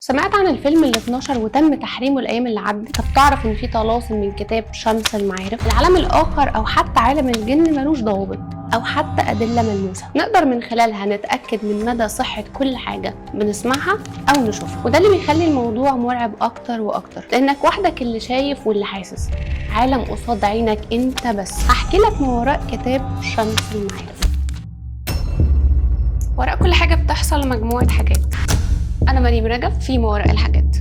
سمعت عن الفيلم اللي اتنشر وتم تحريمه الأيام اللي عدت؟ طب تعرف إن في طلاسم من كتاب شمس المعارف؟ العالم الآخر أو حتى عالم الجن ملوش ضوابط أو حتى أدلة ملموسة نقدر من خلالها نتأكد من مدى صحة كل حاجة بنسمعها أو نشوفها، وده اللي بيخلي الموضوع مرعب أكتر وأكتر، لأنك وحدك اللي شايف واللي حاسس، عالم قصاد عينك أنت بس. هحكي لك ما وراء كتاب شمس المعارف. وراء كل حاجة بتحصل مجموعة حاجات. أنا مريم رجب في ما وراء الحاجات.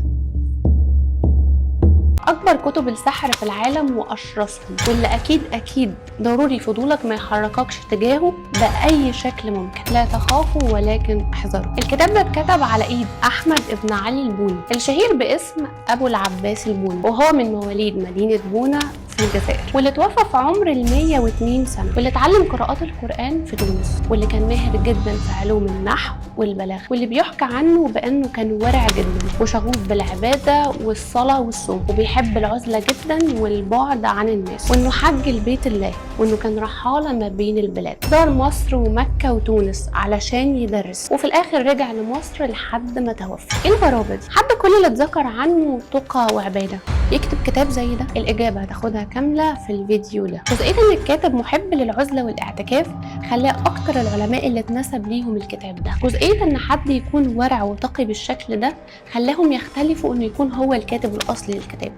أكبر كتب السحر في العالم وأشرسهم، واللي أكيد ضروري فضولك ما يحرككش تجاهه بأي شكل ممكن. لا تخافوا ولكن احذروا. الكتاب ده اتكتب على إيد أحمد ابن علي البوني، الشهير باسم أبو العباس البوني، وهو من مواليد مدينة بونا في الجزائر، واللي توفى في عمر 102 سنة، واللي اتعلم قراءات القرآن في تونس، واللي كان ماهر جدا في علوم النحو والبلاغة، واللي بيحكى عنه بأنه كان ورع جدا وشغوف بالعبادة والصلاة والصوم، وبيحب العزلة جدا والبعد عن الناس، وانه حج البيت الله، وانه كان رحالة ما بين البلاد، زار مصر ومكة وتونس علشان يدرس، وفي الآخر رجع لمصر لحد ما توفى. ايه الغرابة دي؟ حد كل اللي اتذكر عنه تقى وعبادة يكتب كتاب زي ده؟ الإجابة هتاخدها كاملة في الفيديو ده. جزئية إن الكاتب محب للعزلة والاعتكاف خلاه أكتر العلماء اللي اتنسب ليهم الكتاب ده. جزئية إن حد يكون ورع وتقي بالشكل ده خلاهم يختلفوا إنه يكون هو الكاتب الأصلي للكتاب،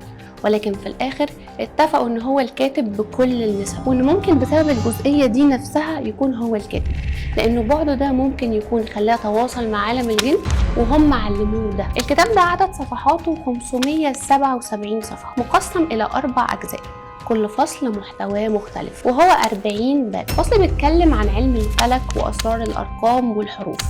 ولكن في الآخر اتفقوا إن هو الكاتب بكل النسب، وإن ممكن بسبب الجزئية دي نفسها يكون هو الكاتب، لأنه بعده ده ممكن يكون خلاه تواصل مع عالم الجن وهم علموه ده. الكتاب ده عدد صفحاته 577 صفحة، مقسم إلى 4 أجزاء، كل فصل محتواه مختلف، وهو 40 باب. فصل بيتكلم عن علم الفلك وأسرار الأرقام والحروف،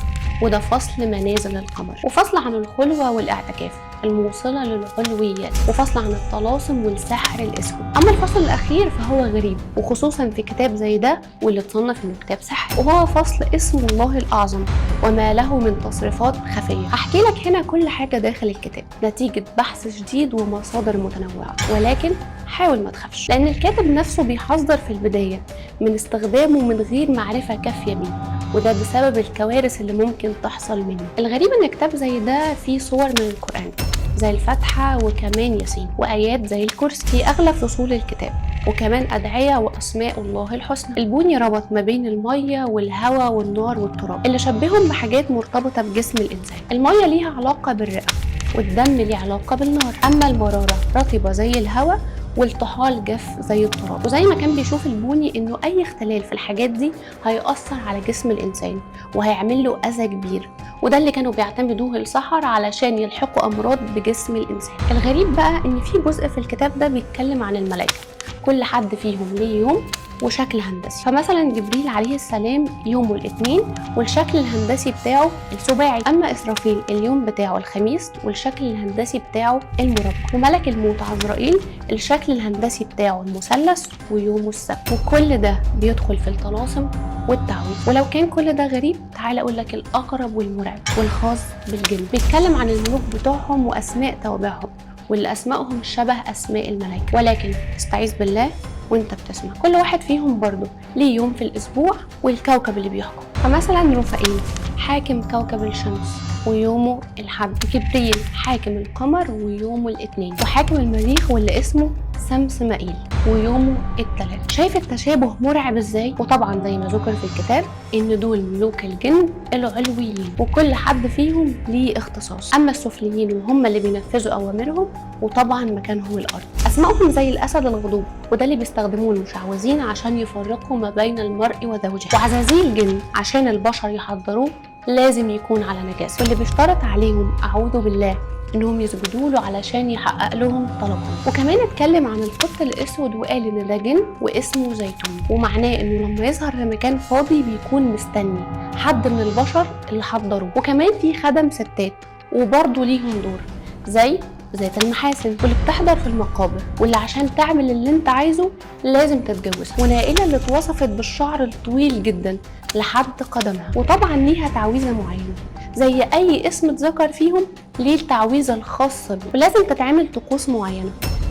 وده فصل منازل القمر، وفصل عن الخلوة والاعتكاف الموصلة للعلويات، وفصل عن الطلاسم والسحر الأسود. أما الفصل الأخير فهو غريب، وخصوصا في كتاب زي ده واللي اتصنف إنه كتاب سحر، وهو فصل اسم الله الأعظم وما له من تصريفات خفية. هحكي لك هنا كل حاجة داخل الكتاب نتيجة بحث شديد ومصادر متنوعة، ولكن حاول ما تخافش، لأن الكاتب نفسه بيحذر في البداية من استخدامه من غير معرفة كافية بيه، وده بسبب الكوارث اللي ممكن تحصل منه. الغريب ان كتاب زي ده فيه صور من القرآن زي الفاتحة وكمان ياسين، وآيات زي الكرسي في أغلب فصول الكتاب، وكمان أدعية وأسماء الله الحسنى. البوني ربط ما بين المية والهواء والنار والتراب اللي شبههم بحاجات مرتبطة بجسم الإنسان. المية ليها علاقة بالرئة، والدم ليه علاقة بالنار، أما المرارة رطبة زي الهواء، والطحال جاف زي التراب. وزي ما كان بيشوف البوني انه اي اختلال في الحاجات دي هيأثر على جسم الانسان وهيعمل له اذى كبير، وده اللي كانوا بيعتمدوه السحر علشان يلحقوا امراض بجسم الانسان. الغريب بقى ان في جزء في الكتاب ده بيتكلم عن الملائكة، كل حد فيهم ليه يوم وشكل هندسي. فمثلا جبريل عليه السلام يومه الاثنين والشكل الهندسي بتاعه السباعي، اما اسرافيل اليوم بتاعه الخميس والشكل الهندسي بتاعه المربع، وملك الموت عزرائيل الشكل الهندسي بتاعه المثلث ويومه السبت. وكل ده بيدخل في الطلاسم والتعويذ. ولو كان كل ده غريب، تعال اقول لك الاقرب والمرعب والخاص بالجن. بيتكلم عن الملوك بتوعهم واسماء توابعهم، واللي اسمائهم شبه اسماء الملائكه، ولكن استعيذ بالله وانت بتسمع. كل واحد فيهم برضه ليه يوم في الاسبوع والكوكب اللي بيحكم. فمثلا رفائيل حاكم كوكب الشمس ويومه الحد، جبريل حاكم القمر ويومه الاثنين، وحاكم المريخ واللي اسمه سمس مائيل ويومه الثلاث. شايف التشابه مرعب ازاي؟ وطبعا زي ما ذكر في الكتاب ان دول ملوك الجن العلويين، وكل حد فيهم ليه اختصاص، اما السفليين وهم اللي بينفذوا اوامرهم، وطبعا مكانهم الارض. اسمائهم زي الاسد الغضوب، وده اللي بيستخدموه المشعوذين عشان يفرقوا ما بين المرء وزوجه، وعزازيل جن عشان البشر يحضروه لازم يكون على نجاسه، واللي بيشترط عليهم اعوذ بالله انهم يسجدوا له علشان يحقق لهم طلبهم. وكمان اتكلم عن القط الاسود وقال ان ده جن واسمه زيتون، ومعناه انه لما يظهر في مكان فاضي بيكون مستني حد من البشر اللي حضروه. وكمان في خدم ستات وبرضه ليهم دور زي ذات المحاسن، واللي بتحضر في المقابر، واللي عشان تعمل اللي انت عايزه لازم تتجوزها، ونائلة اللي اتوصفت بالشعر الطويل جدا لحد قدمها، وطبعا ليها تعويذة معينة زي اي اسم اتذكر فيهم ليه التعويذة الخاصة بيه، ولازم تتعمل طقوس معينة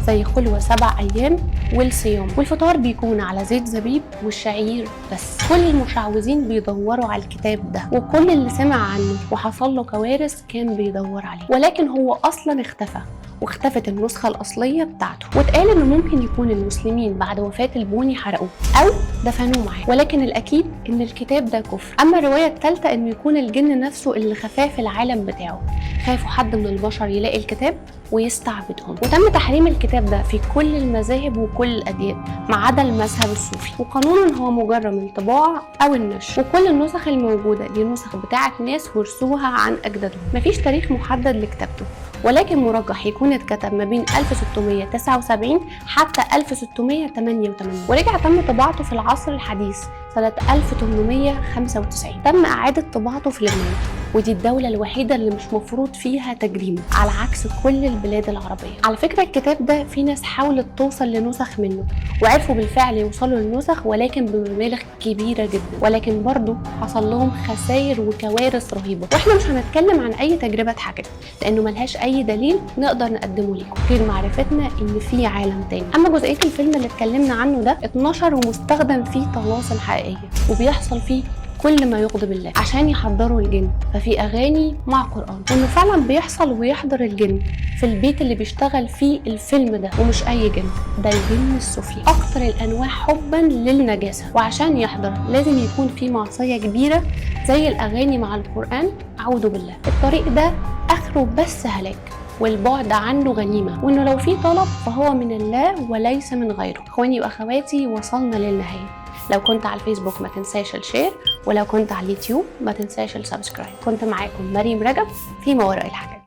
زي خلوة 7 أيام والصيام، والفطار بيكون على زيت زبيب والشعير بس. كل المشعوذين بيدوروا على الكتاب ده، وكل اللي سمع عنه وحصل له كوارث كان بيدور عليه، ولكن هو أصلا اختفى، واختفت النسخة الأصلية بتاعته، واتقال إنه ممكن يكون المسلمين بعد وفاة البوني حرقوه أو دفنوه معاه، ولكن الأكيد إن الكتاب ده كفر. أما الرواية الثالثة إنه يكون الجن نفسه اللي خفاه في العالم بتاعه، خافوا حد من البشر يلاقي الكتاب ويستعبدهم، وتم تحريم الكتاب ده في كل المذاهب وكل الأديان ما عدا المذهب الصوفي، وقانونا هو مجرم الطباعة أو النشر، وكل النسخ الموجودة دي نسخ بتاعت ناس ورثوها عن أجدادهم. مفيش تاريخ محدد لكتابته، ولكن مرجح يكون اتكتب ما بين 1679 حتى 1688، ورجع تم طباعته في العصر الحديث سنة 1895. تم إعادة طباعته في لبنان، ودي الدولة الوحيدة اللي مش مفروض فيها تجريمه على عكس كل البلاد العربية. على فكرة الكتاب ده في ناس حاولت توصل لنسخ منه وعرفوا بالفعل يوصلوا للنسخ، ولكن بمبالغ كبيرة جدا، ولكن برضو حصل لهم خسائر وكوارث رهيبة. واحنا مش هنتكلم عن اي تجربة اتحكت لانه ملهاش اي دليل نقدر نقدمه لكم غير معرفتنا ان في عالم تاني. اما جزئية الفيلم اللي اتكلمنا عنه ده اتنشر ومستخدم فيه طلاسم حقيقية، وبيحصل فيه كل ما يغضب الله عشان يحضروا الجن، ففي اغاني مع قرآن، وانه فعلا بيحصل ويحضر الجن في البيت اللي بيشتغل فيه الفيلم ده، ومش اي جن، ده الجن السفلي اكتر الانواع حبا للنجاسة، وعشان يحضر لازم يكون في معصية كبيرة زي الاغاني مع القرآن. اعوذ بالله. الطريق ده اخره بس هلاك، والبعد عنه غنيمة، وانه لو في طلب فهو من الله وليس من غيره. اخواني واخواتي وصلنا للنهاية. لو كنت على الفيسبوك ما تنساش الشير، ولو كنت على اليوتيوب ما تنساش السبسكرايب. كنت معاكم مريم رجب في ما وراء الحاجات.